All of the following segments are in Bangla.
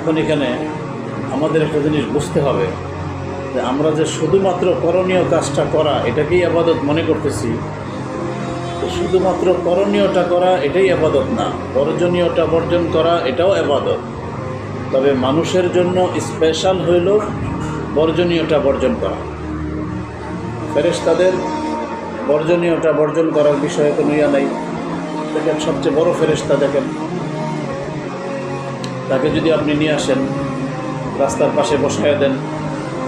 এখন এখানে আমাদের একটা জিনিস বুঝতে হবে যে আমরা যে শুধুমাত্র করণীয় কাজটা করা এটাকেই আবাদত মনে করতেছি, তো শুধুমাত্র করণীয়টা করা এটাই আবাদত না, বর্জনীয়টা বর্জন করা এটাও আবাদত। তবে মানুষের জন্য স্পেশাল হইল বর্জনীয়টা বর্জন করা। ফেরেশতাদের বর্জনীয়টা বর্জন করার বিষয়ে কোনো ইয়া নাই। দেখেন সবচেয়ে বড় ফেরেশতা, দেখেন তাকে যদি আপনি নিয়ে আসেন, রাস্তার পাশে বসাইয়া দেন,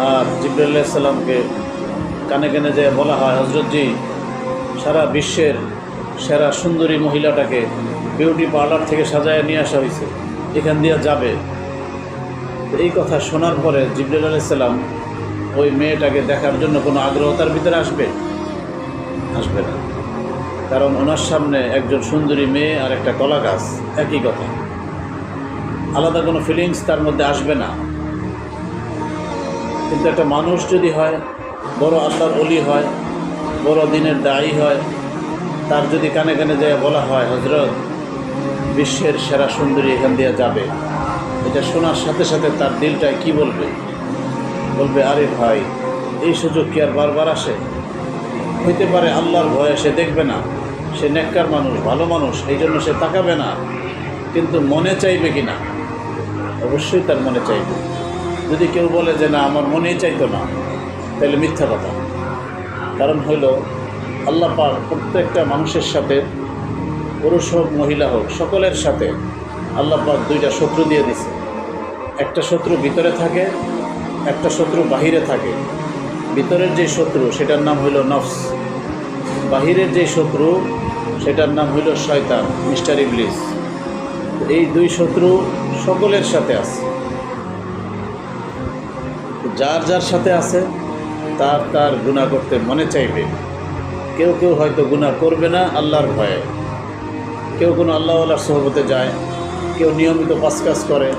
আর জিবরাইল আলাইহিস সালামকে কানে কানে যেয়ে বলা হয়, হযরতজি সারা বিশ্বের সেরা সুন্দরী মহিলাটাকে বিউটি পার্লার থেকে সাজায় নিয়ে আসা হয়েছে, এখান দিয়ে যাবে। তো এই কথা শোনার পরে জিবরাইল আলাইহিস সালাম ওই মেয়েটাকে দেখার জন্য কোনো আগ্রহ তার ভিতরে আসবে না, কারণ ওনার সামনে একজন সুন্দরী মেয়ে আর একটা কলা গাছ, একই কথা, আলাদা কোনো ফিলিংস তার মধ্যে আসবে না। কিন্তু একটা মানুষ যদি হয়, বড় আল্লাহর ওলি হয়, বড় দিনের দায়ী হয়, তার যদি কানে কানে যায় বলা হয়, হযরত বিশ্বের সেরা সুন্দরী এখান দিয়ে যাবে, এটা শোনার সাথে সাথে তার দিলটায় কি বলবে? বলবে, আরে ভাই, এই সুযোগ কি আর বারবার আসে? হইতে পারে আল্লাহর ভয়ে সে দেখবে না, সে নেককার মানুষ, ভালো মানুষ, এই জন্য সে তাকাবে না, কিন্তু মনে চাইবে কি না? অবশ্যই তার মনে চাইবে। যদি কেউ বলে যে না আমার মনেই চাইতো না, তাহলে মিথ্যা কথা। কারণ হইল আল্লাহ পাক প্রত্যেকটা মানুষের সাথে, পুরুষ হোক মহিলা হোক, সকলের সাথে আল্লাহ পাক দুইটা শত্রু দিয়ে দিছে। একটা শত্রু ভিতরে থাকে, একটা শত্রু বাহিরে থাকে। ভিতরের যে শত্রু সেটার নাম হইল নফস, বাহিরের যে শত্রু সেটার নাম হইল শয়তান, মিস্টার ইবলিস। এই দুই শত্রু সকলের সাথে আছে। যার যার সাথে আছে তার তার গুনাহ করতে মনে চাইবে। কেউ কেউ হয়তো গুনাহ করবে না আল্লাহর ভয়ে, কেউ কোনো আল্লাহওয়ালার সোহবতে যায়, কেউ নিয়মিত পাঁচ কাজ করে,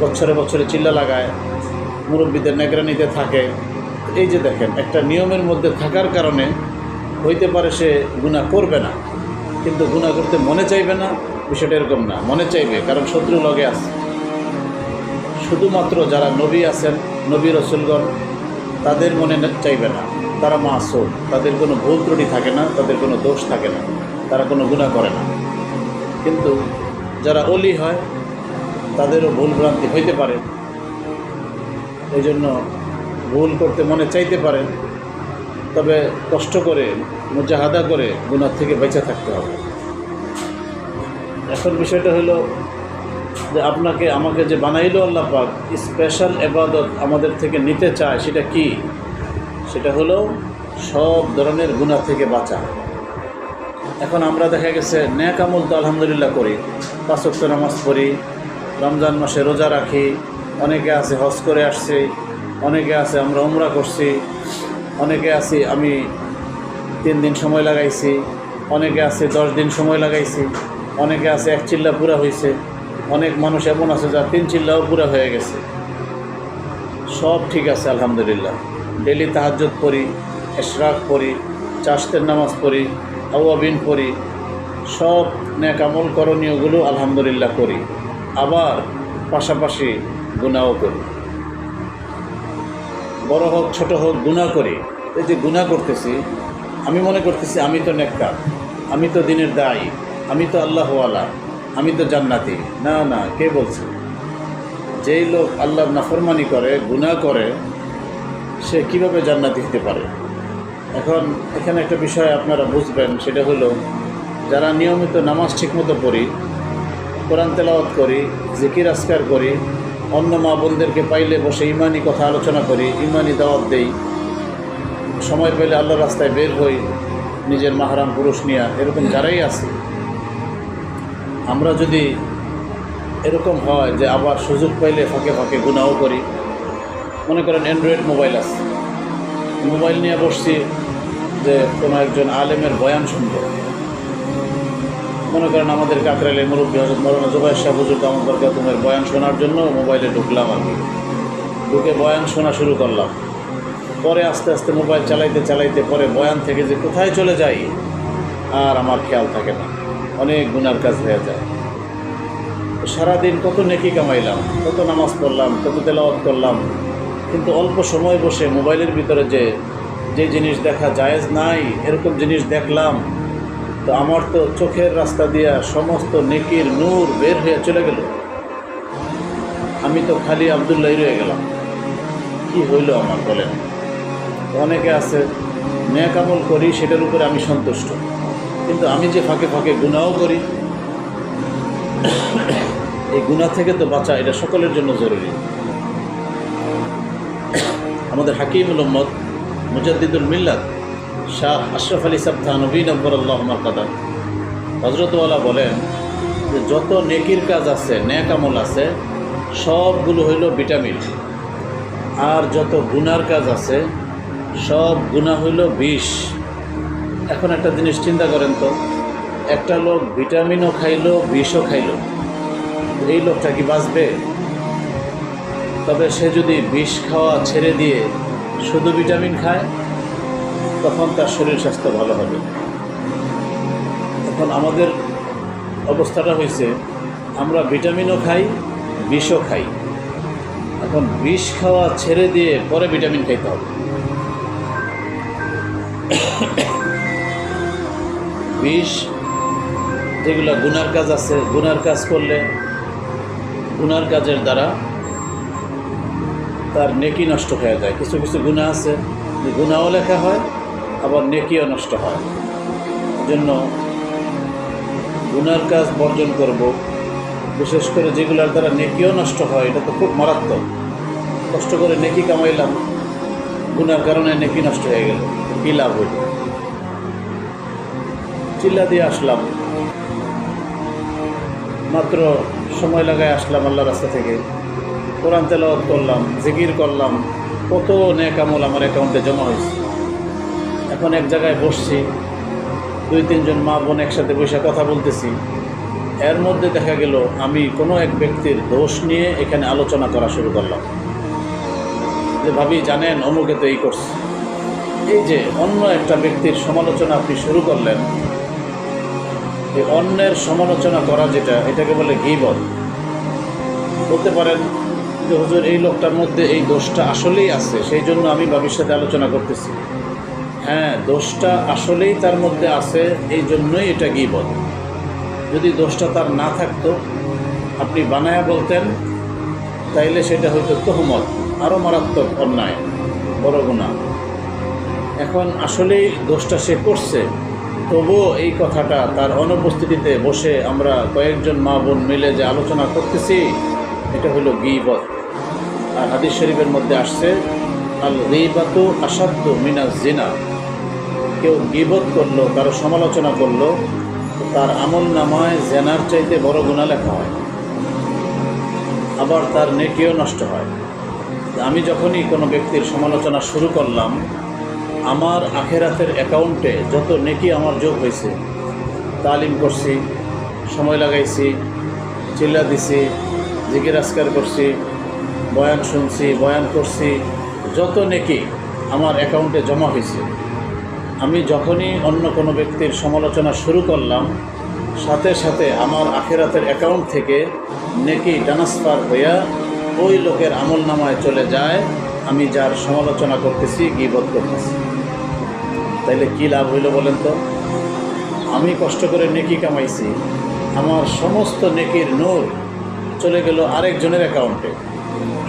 বছরে বছরে চিল্লা লাগায়, মুরব্বীদের নেগরানিতে থাকে। এই যে দেখেন, একটা নিয়মের মধ্যে থাকার কারণে হইতে পারে সে গুনাহ করবে না, কিন্তু গুনাহ করতে মনে চাইবে না। বিষয়টা এরকম না, মনে চাইবে, কারণ শত্রু লগে আছে। শুধুমাত্র যারা নবী আছেন, নবী রসুলগণ, তাদের মনে চাইবে না, তারা মাসুম, তাদের কোনো ভুল ত্রুটি থাকে না, তাদের কোনো দোষ থাকে না, তারা কোনো গুনাহ করে না। কিন্তু যারা ওলি হয় তাদেরও ভুল ভ্রান্তি হইতে পারে, এই জন্য ভুল করতে মনে চাইতে পারে, তবে কষ্ট করে মুজাহাদা করে গুনাহ থেকে বেঁচে থাকতে হবে। এখন বিষয়টা হলো যে আপনাকে আমাকে যে বানাইলো আল্লাহ পাক, স্পেশাল ইবাদত আমাদের থেকে নিতে চায়, সেটা কি? সেটা হলো সব ধরনের গুনাহ থেকে বাঁচা। এখন আমরা দেখা গেছে নেক আমল তো আলহামদুলিল্লাহ করি, 5 ওয়াক্ত নামাজ পড়ি, রমজান মাসে রোজা রাখি, অনেকে আছে হজ করে আসছে, অনেকে আছে আমরা উমরা করছি, অনেকে আছে আমি 3 দিন সময় লাগাইছি, অনেকে আছে 10 দিন সময় লাগাইছি, অনেকে আছে 1 চিল্লা পুরা হয়েছে, অনেক মানুষ এমন আছে যা 3 চিল্লাও পুরা হয়ে গেছে। সব ঠিক আছে আলহামদুলিল্লাহ। ডেলি তাহাজ্জুদ পড়ি, ইশরাক পড়ি, চাশতের নামাজ পড়ি, আওয়াবিন পড়ি, সব নেক আমল করণীয়গুলো আলহামদুলিল্লাহ করি, আবার পাশাপাশি গুনাহও করি। বড় হোক ছোট হোক গুনাহ করি। এই যে গুনাহ করতেছি, আমি মনে করতেছি আমি তো নেককার, আমি তো দিনের দায়ী, আমি তো আল্লাহওয়ালা, আমি তো জান্নাতি। না না, কে বলছে? যেই লোক আল্লাহর নাফরমানি করে, গুনাহ করে, সে কিভাবে জান্নাতি হতে পারে? এখন এখানে একটা বিষয় আপনারা বুঝবেন, সেটা হলো যারা নিয়মিত নামাজ ঠিকমতো পড়ি, কোরআন তেলাওয়াত করি, জিকির আজকার করি, অন্য মা বোনদেরকে পাইলে বসে ইমানি কথা আলোচনা করি, ইমানি দাওয়াত দেই, সময় পেলে আল্লাহর রাস্তায় বের হই নিজের মাহরাম পুরুষ নিয়ে, এরকম যারাই আছে, আমরা যদি এরকম হয় যে আবার সুযোগ পাইলে ফাঁকে ফাঁকে গুনাহও করি, মনে করেন অ্যান্ড্রয়েড মোবাইল আছে, মোবাইল নিয়ে বসছি যে কোনো একজন আলেমের বয়ান শুনবো, মনে করেন আমাদের কাকরাইলে মুরব্বী হযরত মাওলানা জুবায়ের শাহ হুজুর দামাত বরকাতুহুর বয়ান শোনার জন্য মোবাইলে ঢুকলাম। আমি ঢুকে বয়ান শোনা শুরু করলাম। পরে আস্তে আস্তে মোবাইল চালাইতে চালাইতে পরে বয়ান থেকে যে কোথায় চলে যাই আর আমার খেয়াল থাকে না, অনেক গুনার কাজ হয়ে যায়। সারাদিন কত নেকি কামাইলাম, কত নামাজ পড়লাম, কত তেলাওয়াত করলাম, কিন্তু অল্প সময় বসে মোবাইলের ভিতরে যে জিনিস দেখা জায়েজ নাই এরকম জিনিস দেখলাম, তো আমার তো চোখের রাস্তা দিয়া সমস্ত নেকির নূর বের হয়ে চলে গেল। আমি তো খালি আব্দুল্লাহ রয়ে গেলাম। কি হইল আমার বলেন? অনেকে আছে নেক আমল করি সেটার উপরে আমি সন্তুষ্ট, কিন্তু আমি যে ফাঁকে ফাঁকে গুনাহও করি, এই গুনাহ থেকে তো বাঁচা এটা সকলের জন্য জরুরি। আমাদের হাকিমুল উম্মত মুজাদ্দিদুল মিল্লাত শাহ আশরাফ আলী সাহেব থানভী নব্বরুল্লাহ মারকাদা হযরতওয়ালা বলেন যে যত নেকির কাজ আছে, নেক আমল আছে, সবগুলো হইল ভিটামিন, আর যত গুনার কাজ আছে সব গুনাহ হইল বিষ। এখন একটা জিনিস চিন্তা করেন তো, একটা লোক ভিটামিনও খাইলো বিষও খাইলো, এই লোকটা কি বাঁচবে? তবে সে যদি বিষ খাওয়া ছেড়ে দিয়ে শুধু ভিটামিন খায় তখন তার শরীর স্বাস্থ্য ভালো হবে। এখন আমাদের অবস্থাটা হয়েছে আমরা ভিটামিনও খাই বিষও খাই। এখন বিষ খাওয়া ছেড়ে দিয়ে পরে ভিটামিন খাইতে হবে। বিষ যেগুলো গুনার কাজ আছে, গুনার কাজ করলে গুনার কাজের দ্বারা তার নেকি নষ্ট হয়ে যায়। কিছু কিছু গুনাহ আছে যে গুনাহও লেখা হয় আবার নেকিও নষ্ট হয়। জন্য গুনার কাজ বর্জন করব, বিশেষ করে যেগুলোর দ্বারা নেকিও নষ্ট হয়। এটা তো খুব মারাত্মক। কষ্ট করে নেকি কামাইলাম, গুনার কারণে নেকি নষ্ট হয়ে গেল, কী লাভ হইল? চিল্লা দিয়ে আসলাম, মাত্র সময় লাগায় আসলাম আল্লাহ রাস্তা থেকে, কোরআন তেলাওয়াত করলাম, জিকির করলাম, কত নেক আমল আমার অ্যাকাউন্টে জমা হয়েছে। এখন এক জায়গায় বসছি, 2-3 জন মা বোন একসাথে বসে কথা বলতেছি, এর মধ্যে দেখা গেল আমি কোনো এক ব্যক্তির দোষ নিয়ে এখানে আলোচনা করা শুরু করলাম যে ভাবি জানেন অমুকে তো এই করছে। এই যে অন্য একটা ব্যক্তির সমালোচনা আপনি শুরু করলেন, এই অন্যের সমালোচনা করা যেটা, এটাকে বলে গীবত। বলতে পারেন যে হুজুর এই লোকটার মধ্যে এই দোষটা আসলেই আছে, সেই জন্য আমি ভাবির সাথে আলোচনা করতেছি। হ্যাঁ, দোষটা আসলেই তার মধ্যে আছে, এই জন্যই এটা গীবত। যদি দোষটা তার না থাকতো, আপনি বানায়া বলতেন, তাইলে সেটা হয়তো তহমত, আরও মারাত্মক অন্যায়, বড় গুনাহ। এখন আসলেই দোষটা সে করছে, তবুও এই কথাটা তার অনুপস্থিতিতে বসে আমরা কয়েকজন মা বোন মিলে যে আলোচনা করতেছি, এটা হলো গীবত। আর হাদিস শরীফের মধ্যে আসছে আল গীবাতু আসাদ্দু মিনাজ জিনা। কেউ গীবত করলো, কারো সমালোচনা করলো, তার আমল নামায় জেনার চাইতে বড় গুনাহ লেখা হয়, আবার তার নেকিও নষ্ট হয়। আমি যখনই কোনো ব্যক্তির সমালোচনা শুরু করলাম, আমার আখেরাতের অ্যাকাউন্টে যত নেকি আমার যোগ হয়েছে, তালিম করছি, সময় লাগাইছি, চিল্লা দিছি, জিকির আজকার করছি, বয়ান শুনছি, বয়ান করছি, যত নেকি আমার অ্যাকাউন্টে জমা হয়েছে, আমি যখনই অন্য কোনো ব্যক্তির সমালোচনা শুরু করলাম, সাথে সাথে আমার আখেরাতের অ্যাকাউন্ট থেকে নেকি ট্রান্সফার হইয়া ওই লোকের আমল নামায় চলে যায়। আমি যার সমালোচনা করতেছি, গীবত করতেছি। তাইলে কী লাভ হইল বলেন তো? আমি কষ্ট করে নেকি কামাইছি, আমার সমস্ত নেকির নূর চলে গেল আরেকজনের অ্যাকাউন্টে,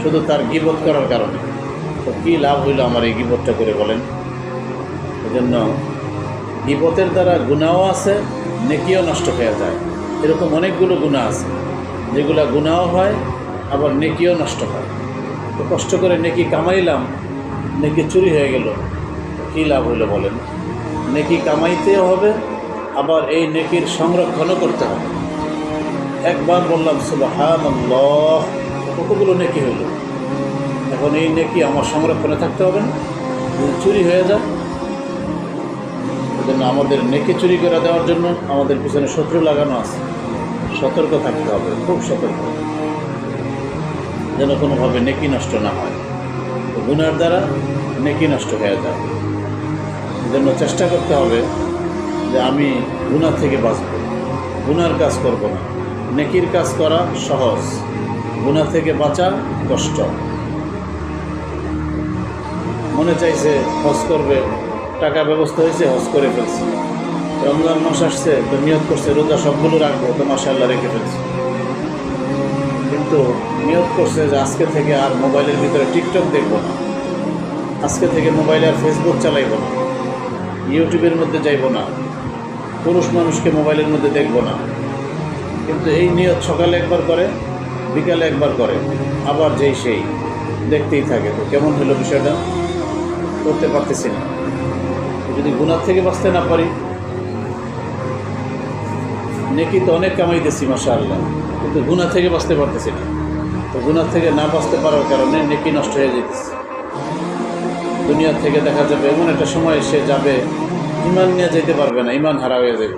শুধু তার গীবত করার কারণে। তো কী লাভ হইল আমার এই গীবতটা করে বলেন? এজন্য গীবতের দ্বারা গুনাহও আছে, নেকিও নষ্ট হয়ে যায়। এরকম অনেকগুলো গুনাহ আছে যেগুলো গুনাহও হয় আবার নেকিও নষ্ট হয়। তো কষ্ট করে নেকি কামাইলাম, নেকি চুরি হয়ে গেল, কী লাভ হইল বলেন? নেকি কামাইতেও হবে, আবার এই নেকির সংরক্ষণও করতে হবে। একবার বললাম সুবহানাল্লাহ, কতগুলো নেকি হইল। এখন এই নেকি আমার সংরক্ষণে থাকতে হবে না, যদি চুরি হয়ে যায়। জন্য আমাদের নেকি চুরি করে দেওয়ার জন্য আমাদের পিছনে শত্রু লাগানো আছে, সতর্ক থাকতে হবে, খুব সতর্ক, যেন কোনোভাবে নেকি নষ্ট না হয়। গুনার দ্বারা নেকি নষ্ট হয়ে যায়। এজন্য চেষ্টা করতে হবে যে আমি গুনাহ থেকে বাঁচব, গুনার কাজ করব না, নেকির কাজ করা সহজ, গুনাহ থেকে বাঁচা কষ্ট। মনে চাইছে হজ করবে, টাকা ব্যবস্থা হয়েছে, হজ করে ফেলছে। রমজান মাস আসছে, তো নিয়ত করছে রোজা সবগুলো রাখবো, তো মাশাআল্লাহ রেখে ফেলছে। কিন্তু নিয়ত করছে যে আজকে থেকে আর মোবাইলের ভিতরে টিকটক দেখবো না, আজকে থেকে মোবাইলে আর ফেসবুক চালাইবো না, ইউটিউবের মধ্যে যাইবো না, পুরুষ মানুষকে মোবাইলের মধ্যে দেখবো না। কিন্তু এই নিয়ত সকালে একবার করে, বিকালে একবার করে, আবার যেই সেই দেখতেই থাকে। তো কেমন হলো বিষয়টা? করতে পারতেছি না। যদি গুনাহ থেকে বাঁচতে না পারি, নেকি তো অনেক কামাইতেছি মাশাআল্লাহ, কিন্তু গুনাহ থেকে বাঁচতে পারতেছি না। তো গুনাহ থেকে না বাঁচতে পারার কারণে নেকি নষ্ট হয়ে যেতেছে। দুনিয়া থেকে দেখা যাবে এমন একটা সময় সে যাবে, ইমান নিয়ে যেতে পারবে না, ইমান হারা হয়ে যাবে।